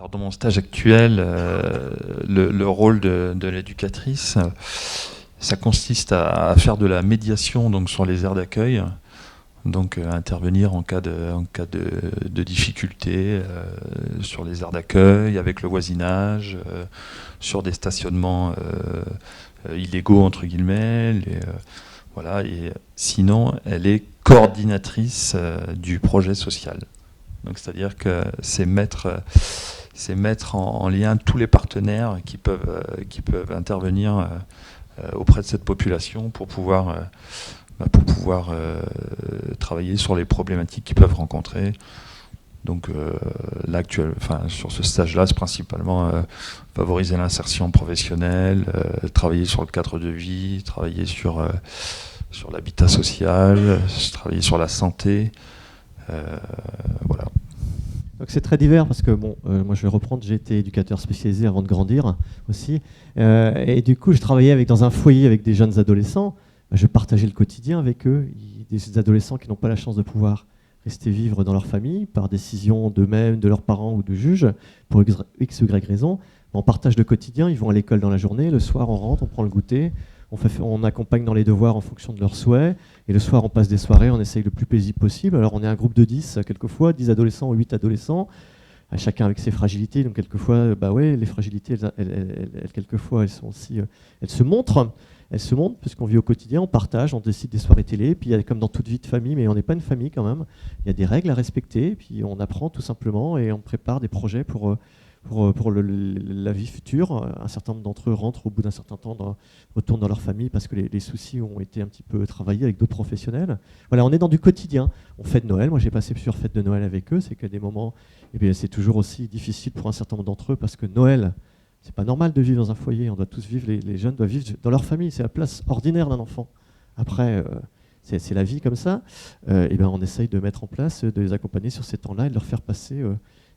Alors, dans mon stage actuel, le rôle de l'éducatrice, ça consiste à faire de la médiation donc, sur les aires d'accueil, donc intervenir en cas de difficulté sur les aires d'accueil, avec le voisinage, sur des stationnements illégaux, entre guillemets. Voilà, et sinon, elle est coordinatrice du projet social. Donc, c'est-à-dire que c'est mettre en lien tous les partenaires qui peuvent intervenir auprès de cette population pour pouvoir travailler sur les problématiques qu'ils peuvent rencontrer. Donc sur ce stage-là, c'est principalement favoriser l'insertion professionnelle, travailler sur le cadre de vie, travailler sur l'habitat social, travailler sur la santé. Voilà. Donc c'est très divers parce que moi je vais reprendre, j'ai été éducateur spécialisé avant de grandir aussi, et du coup je travaillais dans un foyer avec des jeunes adolescents. Je partageais le quotidien avec eux, des adolescents qui n'ont pas la chance de pouvoir rester vivre dans leur famille par décision d'eux-mêmes, de leurs parents ou de juges pour X ou Y raison. On partage le quotidien, ils vont à l'école dans la journée, le soir on rentre, on prend le goûter, on accompagne dans les devoirs en fonction de leurs souhaits, et le soir on passe des soirées, on essaye le plus paisible possible. Alors on est un groupe de 10 quelquefois, 10 adolescents ou 8 adolescents, chacun avec ses fragilités. Donc quelquefois, les fragilités, quelquefois, elles se montrent. Elles se montrent puisqu'on vit au quotidien, on partage, on décide des soirées télé, puis il y a comme dans toute vie de famille, mais on n'est pas une famille quand même, il y a des règles à respecter, puis on apprend tout simplement et on prépare des projets pour la vie future. Un certain nombre d'entre eux rentrent au bout d'un certain temps, retournent dans leur famille parce que les soucis ont été un petit peu travaillés avec d'autres professionnels. Voilà, on est dans du quotidien. On fête Noël, moi j'ai passé plusieurs fêtes de Noël avec eux, c'est qu'à des moments, c'est toujours aussi difficile pour un certain nombre d'entre eux parce que Noël, c'est pas normal de vivre dans un foyer, on doit tous vivre, les jeunes doivent vivre dans leur famille, c'est la place ordinaire d'un enfant. Après, c'est la vie comme ça. On essaye de mettre en place, de les accompagner sur ces temps-là et de leur faire passer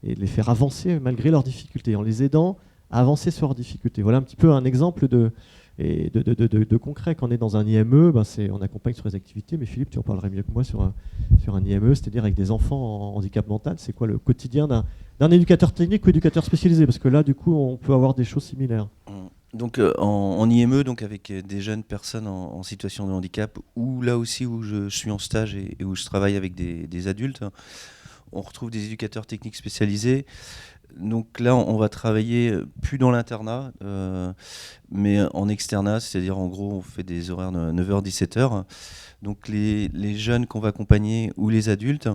et de les faire avancer malgré leurs difficultés, en les aidant à avancer sur leurs difficultés. Voilà un petit peu un exemple de concret. Quand on est dans un IME, on accompagne sur les activités, mais Philippe, tu en parlerais mieux que moi sur un IME, c'est-à-dire avec des enfants en handicap mental. C'est quoi le quotidien d'un éducateur technique ou éducateur spécialisé? Parce que là, du coup, on peut avoir des choses similaires. Donc en IME, donc avec des jeunes personnes en situation de handicap, ou là aussi où je suis en stage et où je travaille avec des adultes, on retrouve des éducateurs techniques spécialisés. Donc là, on va travailler plus dans l'internat, mais en externat, c'est-à-dire en gros, on fait des horaires de 9h-17h. Donc les jeunes qu'on va accompagner ou les adultes,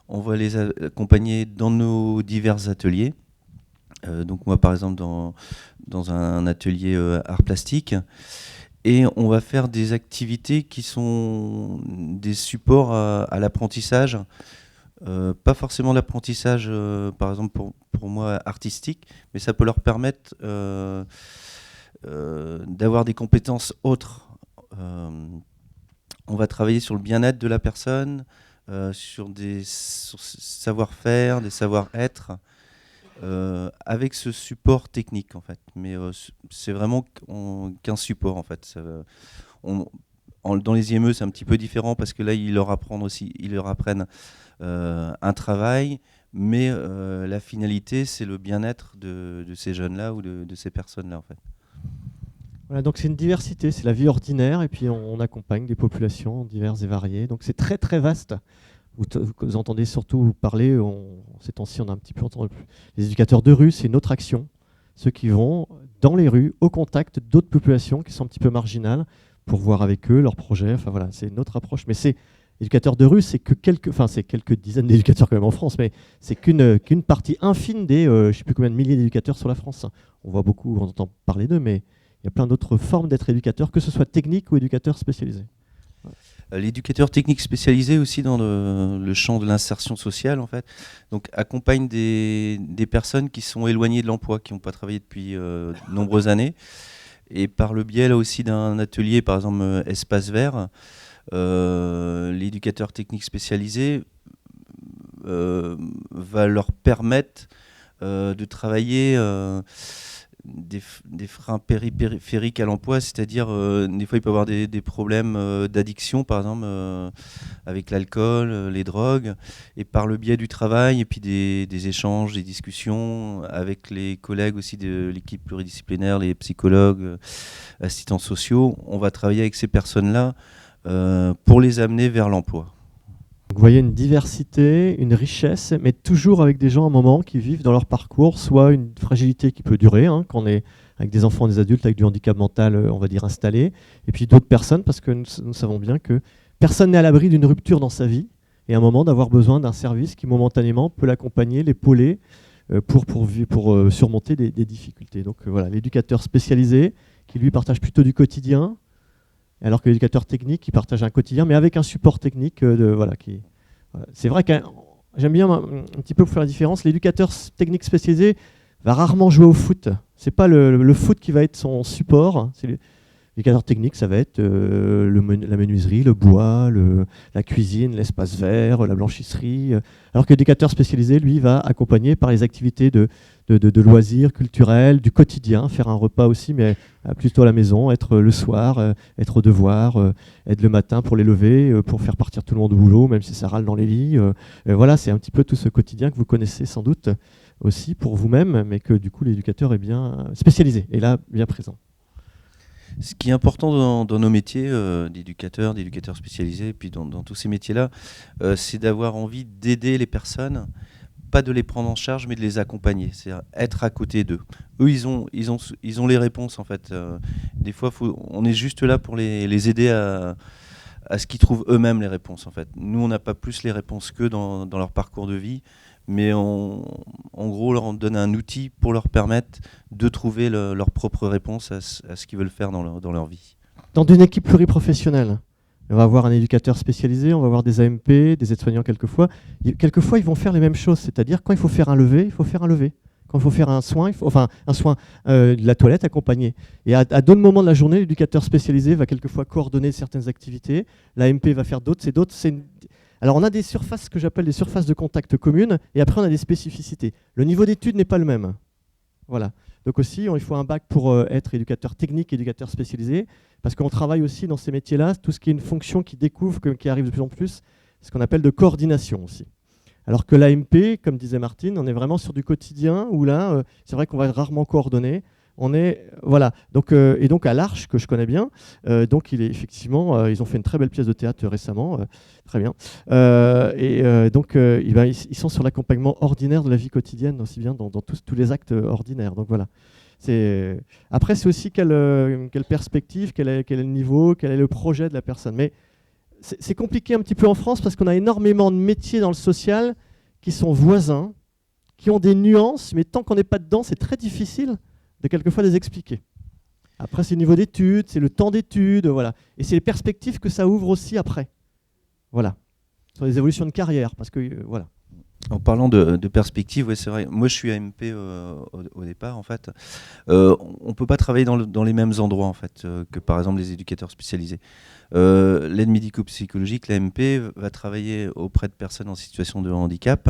on va les accompagner dans nos divers ateliers. Donc moi, par exemple, dans un atelier art plastique. Et on va faire des activités qui sont des supports à l'apprentissage. Pas forcément l'apprentissage, par exemple pour moi, artistique, mais ça peut leur permettre d'avoir des compétences autres. On va travailler sur le bien-être de la personne, sur savoir-faire, des savoir-être, avec ce support technique en fait. Mais c'est vraiment qu'un support en fait. Dans les IME, c'est un petit peu différent parce que là, ils leur apprennent un travail, mais la finalité, c'est le bien-être de ces jeunes-là ou de ces personnes-là en fait. Voilà, donc c'est une diversité, c'est la vie ordinaire, et puis on accompagne des populations diverses et variées. Donc c'est très très vaste. Vous entendez surtout parler, ces temps-ci on a un petit peu entendu, les éducateurs de rue, c'est une autre action. Ceux qui vont dans les rues, au contact d'autres populations qui sont un petit peu marginales, pour voir avec eux leurs projets. Enfin voilà, c'est une autre approche. Mais c'est éducateurs de rue, c'est quelques dizaines d'éducateurs quand même en France, mais c'est qu'une partie infime des, je ne sais plus combien de milliers d'éducateurs sur la France. On voit beaucoup, on entend parler d'eux, mais il y a plein d'autres formes d'être éducateur, que ce soit technique ou éducateur spécialisé. L'éducateur technique spécialisé aussi dans le champ de l'insertion sociale en fait, donc accompagne des personnes qui sont éloignées de l'emploi, qui n'ont pas travaillé depuis de nombreuses années, et par le biais là aussi d'un atelier, par exemple Espace Vert, l'éducateur technique spécialisé va leur permettre de travailler des freins périphériques à l'emploi, c'est-à-dire des fois il peut y avoir des problèmes d'addiction, par exemple, avec l'alcool, les drogues, et par le biais du travail, et puis des échanges, des discussions avec les collègues aussi de l'équipe pluridisciplinaire, les psychologues, assistants sociaux, on va travailler avec ces personnes-là pour les amener vers l'emploi. Donc, vous voyez une diversité, une richesse, mais toujours avec des gens à un moment qui vivent dans leur parcours, soit une fragilité qui peut durer, quand on est avec des enfants, des adultes avec du handicap mental, on va dire installé, et puis d'autres personnes, parce que nous savons bien que personne n'est à l'abri d'une rupture dans sa vie, et à un moment d'avoir besoin d'un service qui momentanément peut l'accompagner, l'épauler, pour surmonter des difficultés. Donc voilà, l'éducateur spécialisé, qui lui partage plutôt du quotidien, alors que l'éducateur technique, il partage un quotidien, mais avec un support technique. Voilà. C'est vrai que j'aime bien un petit peu pour faire la différence. L'éducateur technique spécialisé va rarement jouer au foot. C'est pas le foot qui va être son support. L'éducateur technique, ça va être la menuiserie, le bois, la cuisine, l'espace vert, la blanchisserie. Alors que l'éducateur spécialisé, lui, va accompagner par les activités de loisirs culturels, du quotidien, faire un repas aussi, mais plutôt à la maison, être le soir, être au devoir, être le matin pour les lever, pour faire partir tout le monde au boulot, même si ça râle dans les lits. Voilà, c'est un petit peu tout ce quotidien que vous connaissez sans doute aussi pour vous-même, mais que du coup l'éducateur est bien spécialisé et là bien présent. Ce qui est important dans nos métiers d'éducateurs spécialisés, et puis dans tous ces métiers-là, c'est d'avoir envie d'aider les personnes, pas de les prendre en charge, mais de les accompagner, c'est-à-dire être à côté d'eux. Eux, ils ont les réponses, en fait. Des fois, on est juste là pour les aider à ce qu'ils trouvent eux-mêmes les réponses, en fait. Nous, on n'a pas plus les réponses qu'eux dans leur parcours de vie, mais en gros, on leur donne un outil pour leur permettre de trouver leur propre réponse à ce qu'ils veulent faire dans leur vie. Dans une équipe pluriprofessionnelle, on va avoir un éducateur spécialisé, on va avoir des AMP, des aides-soignants quelquefois. Quelquefois, ils vont faire les mêmes choses, c'est-à-dire quand il faut faire un lever, il faut faire un lever. Quand il faut faire un soin, de la toilette accompagné. Et à d'autres moments de la journée, l'éducateur spécialisé va quelquefois coordonner certaines activités, l'AMP va faire d'autres, Alors on a des surfaces que j'appelle des surfaces de contact communes, et après on a des spécificités. Le niveau d'études n'est pas le même. Voilà. Donc aussi, il faut un bac pour être éducateur technique, éducateur spécialisé, parce qu'on travaille aussi dans ces métiers-là, tout ce qui est une fonction qui découvre, qui arrive de plus en plus, ce qu'on appelle de coordination aussi. Alors que l'AMP, comme disait Martine, on est vraiment sur du quotidien, où là, c'est vrai qu'on va rarement coordonner. Voilà. Donc, et donc à l'Arche, que je connais bien, donc effectivement, ils ont fait une très belle pièce de théâtre récemment, très bien. Donc ils sont sur l'accompagnement ordinaire de la vie quotidienne, aussi bien dans tous les actes ordinaires. Donc voilà. Après, c'est aussi quelle perspective, quel est le niveau, quel est le projet de la personne. Mais c'est compliqué un petit peu en France parce qu'on a énormément de métiers dans le social qui sont voisins, qui ont des nuances, mais tant qu'on n'est pas dedans, c'est très difficile de quelquefois les expliquer. Après, c'est le niveau d'études, c'est le temps d'études, voilà. Et c'est les perspectives que ça ouvre aussi après. Voilà. Sur les évolutions de carrière, parce que, voilà. En parlant de perspective, ouais, c'est vrai. Moi, je suis AMP au départ, en fait. On ne peut pas travailler dans les mêmes endroits, en fait, que par exemple les éducateurs spécialisés. L'aide médico-psychologique, l'AMP, va travailler auprès de personnes en situation de handicap.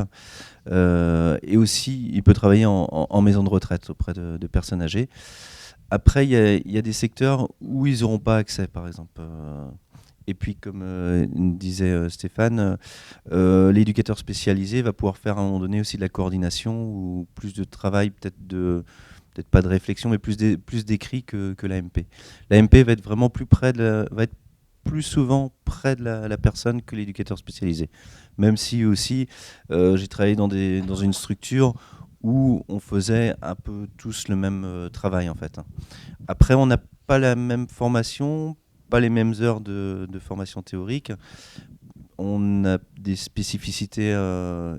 Et aussi, il peut travailler en maison de retraite auprès de personnes âgées. Après, il y a des secteurs où ils n'auront pas accès, par exemple. Et puis, comme disait Stéphane, l'éducateur spécialisé va pouvoir faire à un moment donné aussi de la coordination ou plus de travail, peut-être pas de réflexion, mais plus d'écrit que l'AMP. L'AMP va être vraiment va être plus souvent près de la personne que l'éducateur spécialisé. Même si aussi, j'ai travaillé dans une structure où on faisait un peu tous le même travail, en fait. Après, on n'a pas la même formation, pas les mêmes heures de formation théorique. On a des spécificités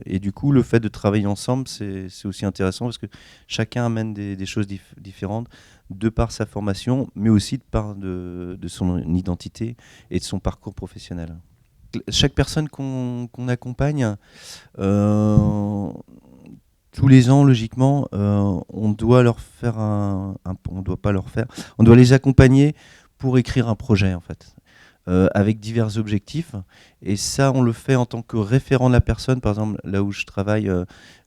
et du coup, le fait de travailler ensemble, c'est aussi intéressant parce que chacun amène des choses différentes de par sa formation, mais aussi de par de son identité et de son parcours professionnel. Chaque personne qu'on accompagne, tous les ans, logiquement, on doit leur faire on doit les accompagner pour écrire un projet, en fait. avec divers objectifs. Et ça, on le fait en tant que référent de la personne. Par exemple, là où je travaille,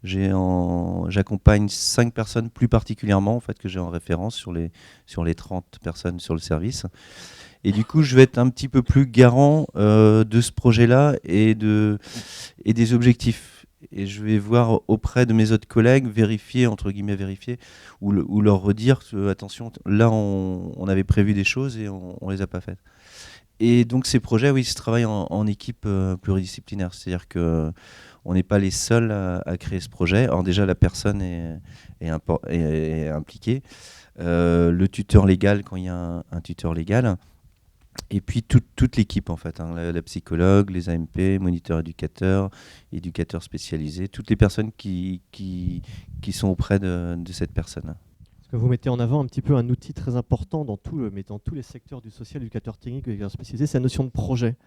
j'accompagne 5 personnes plus particulièrement, en fait, que j'ai en référence sur les 30 personnes sur le service. Et du coup, je vais être un petit peu plus garant de ce projet-là et des objectifs. Et je vais voir auprès de mes autres collègues, vérifier, entre guillemets vérifier, ou leur redire, attention, là on avait prévu des choses et on les a pas faites. Et donc ces projets, oui, se travaillent en équipe pluridisciplinaire. C'est-à-dire qu'on n'est pas les seuls à créer ce projet. Alors déjà, la personne est impliquée. Le tuteur légal, quand il y a un tuteur légal. Et puis toute l'équipe, en fait. La psychologue, les AMP, moniteurs éducateurs, éducateurs spécialisés. Toutes les personnes qui sont auprès de cette personne. Vous mettez en avant un petit peu un outil très important dans tous les secteurs du social, éducateur technique, éducateur spécialisé, c'est la notion de projet.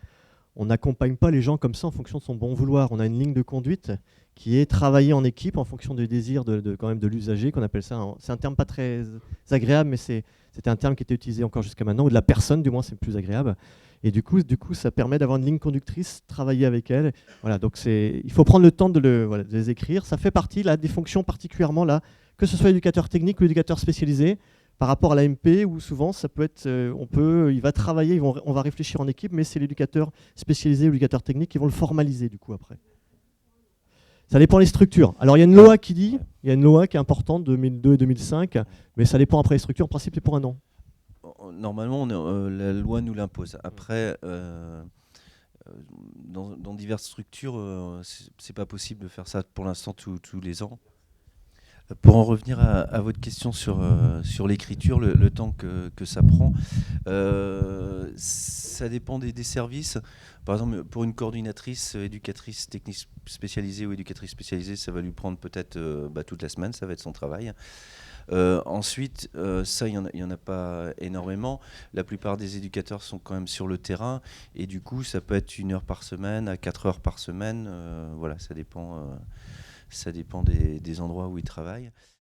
On n'accompagne pas les gens comme ça en fonction de son bon vouloir. On a une ligne de conduite qui est travailler en équipe en fonction des désirs quand même de l'usager, qu'on appelle ça. C'est un terme pas très agréable, mais c'était un terme qui était utilisé encore jusqu'à maintenant, ou de la personne, du moins, c'est plus agréable. Et du coup, ça permet d'avoir une ligne conductrice, travailler avec elle. Voilà, donc il faut prendre le temps de les écrire. Ça fait partie là, des fonctions particulièrement là, que ce soit l'éducateur technique ou l'éducateur spécialisé, par rapport à l'AMP, où souvent ça peut être, il va travailler, on va réfléchir en équipe, mais c'est l'éducateur spécialisé ou l'éducateur technique qui vont le formaliser du coup après. Ça dépend des structures. Alors il y a une loi qui est importante, 2002 et 2005, mais ça dépend après les structures. En principe, c'est pour un an. Normalement, la loi nous l'impose. Après, dans diverses structures, c'est pas possible de faire ça pour l'instant tous les ans. Pour en revenir à votre question sur l'écriture, le temps que ça prend, ça dépend des services. Par exemple, pour une coordinatrice, éducatrice technique spécialisée ou éducatrice spécialisée, ça va lui prendre peut-être toute la semaine, ça va être son travail. Ensuite, ça, il y en a pas énormément. La plupart des éducateurs sont quand même sur le terrain et du coup, ça peut être 1 heure par semaine à 4 heures par semaine. Voilà, ça dépend des endroits où ils travaillent.